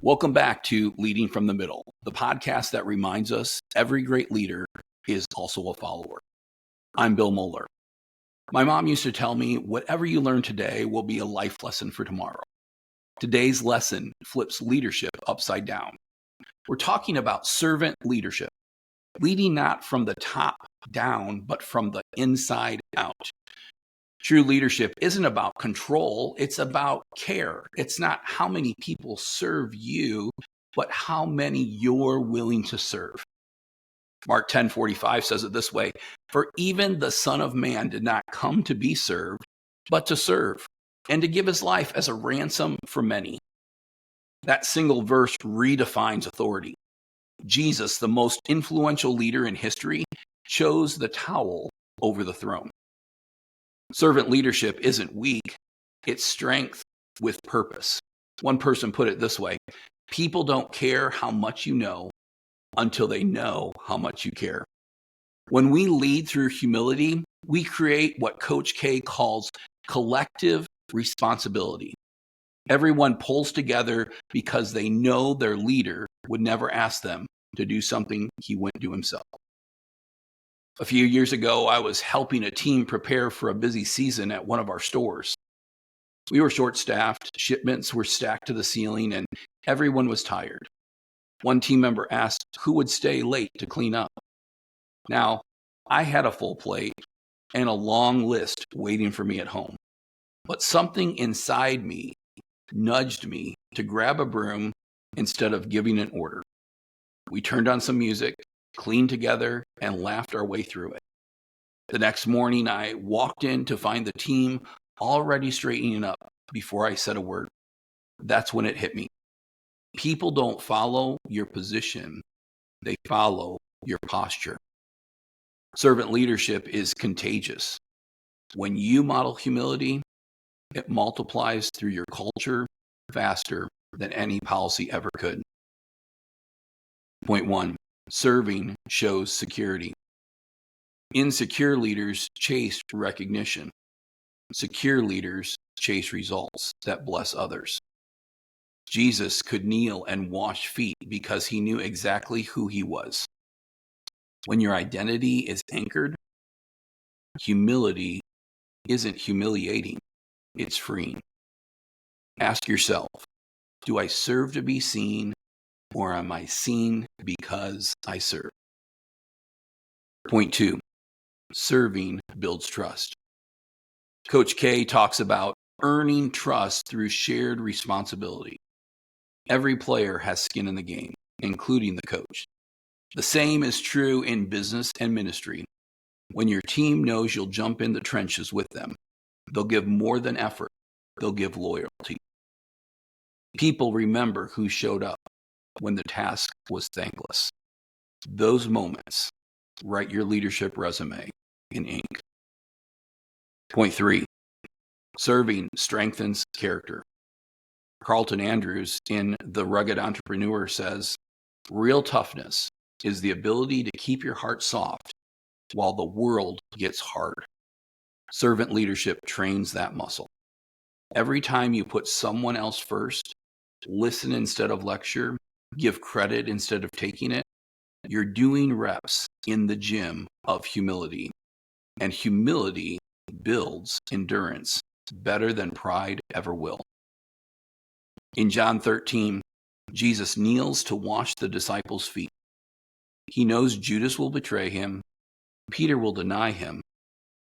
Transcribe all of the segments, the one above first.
Welcome back to Leading from the Middle, the podcast that reminds us every great leader is also a follower. I'm Bill Moeller. My mom used to tell me, whatever you learn today will be a life lesson for tomorrow. Today's lesson flips leadership upside down. We're talking about servant leadership, leading not from the top down, but from the inside out. True leadership isn't about control, it's about care. It's not how many people serve you, but how many you're willing to serve. Mark 10:45 says it this way, "For even the Son of Man did not come to be served, but to serve, and to give his life as a ransom for many." That single verse redefines authority. Jesus, the most influential leader in history, chose the towel over the throne. Servant leadership isn't weak, it's strength with purpose. One person put it this way, people don't care how much you know until they know how much you care. When we lead through humility, we create what Coach K calls collective responsibility. Everyone pulls together because they know their leader would never ask them to do something he wouldn't do himself. A few years ago, I was helping a team prepare for a busy season at one of our stores. We were short-staffed, shipments were stacked to the ceiling, and everyone was tired. One team member asked who would stay late to clean up. Now, I had a full plate and a long list waiting for me at home, but something inside me nudged me to grab a broom instead of giving an order. We turned on some music, cleaned together, and laughed our way through it. The next morning, I walked in to find the team already straightening up before I said a word. That's when it hit me. People don't follow your position, they follow your posture. Servant leadership is contagious. When you model humility, it multiplies through your culture faster than any policy ever could. Point 1. Serving shows security. Insecure leaders chase recognition. Secure leaders chase results that bless others. Jesus could kneel and wash feet because he knew exactly who he was. When your identity is anchored, humility isn't humiliating, it's freeing. Ask yourself, do I serve to be seen, or am I seen because I serve? Point 2. Serving builds trust. Coach K talks about earning trust through shared responsibility. Every player has skin in the game, including the coach. The same is true in business and ministry. When your team knows you'll jump in the trenches with them, they'll give more than effort, they'll give loyalty. People remember who showed up when the task was thankless. Those moments, write your leadership resume in ink. Point 3. Serving strengthens character. Carlton Andrews in The Rugged Entrepreneur says, real toughness is the ability to keep your heart soft while the world gets hard. Servant leadership trains that muscle. Every time you put someone else first, listen instead of lecture, give credit instead of taking it, you're doing reps in the gym of humility. And humility builds endurance better than pride ever will. In John 13, Jesus kneels to wash the disciples' feet. He knows Judas will betray him, Peter will deny him,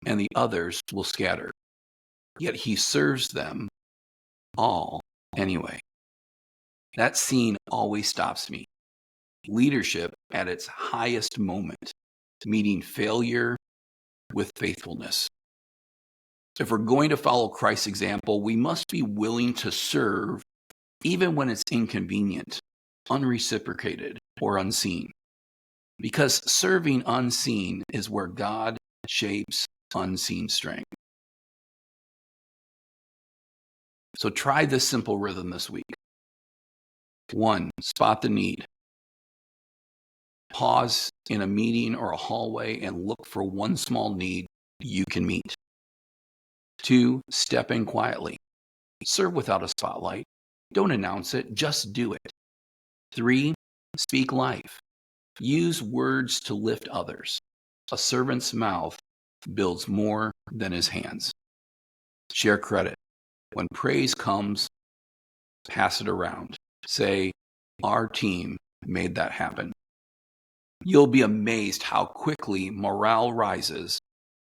and the others will scatter. Yet he serves them all anyway. That scene always stops me. Leadership at its highest moment, meeting failure with faithfulness. If we're going to follow Christ's example, we must be willing to serve even when it's inconvenient, unreciprocated, or unseen. Because serving unseen is where God shapes unseen strength. So try this simple rhythm this week. 1, spot the need. Pause in a meeting or a hallway and look for one small need you can meet. 2, step in quietly. Serve without a spotlight. Don't announce it, just do it. 3, speak life. Use words to lift others. A servant's mouth builds more than his hands. Share credit. When praise comes, pass it around. Say, our team made that happen. You'll be amazed how quickly morale rises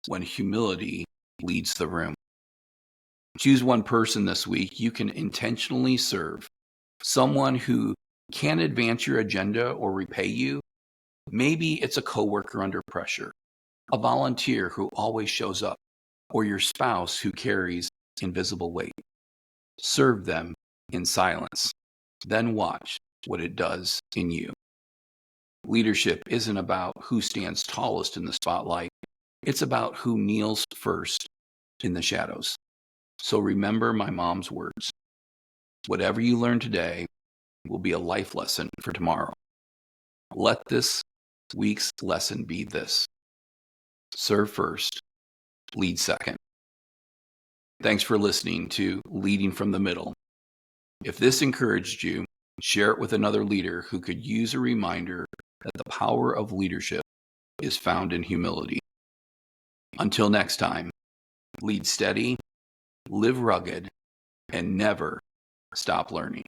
when humility leads the room. Choose one person this week you can intentionally serve. Someone who can advance your agenda or repay you. Maybe it's a coworker under pressure, a volunteer who always shows up, or your spouse who carries invisible weight. Serve them in silence. Then watch what it does in you. Leadership isn't about who stands tallest in the spotlight. It's about who kneels first in the shadows. So remember my mom's words. Whatever you learn today will be a life lesson for tomorrow. Let this week's lesson be this: serve first, lead second. Thanks for listening to Leading from the Middle. If this encouraged you, share it with another leader who could use a reminder that the power of leadership is found in humility. Until next time, lead steady, live rugged, and never stop learning.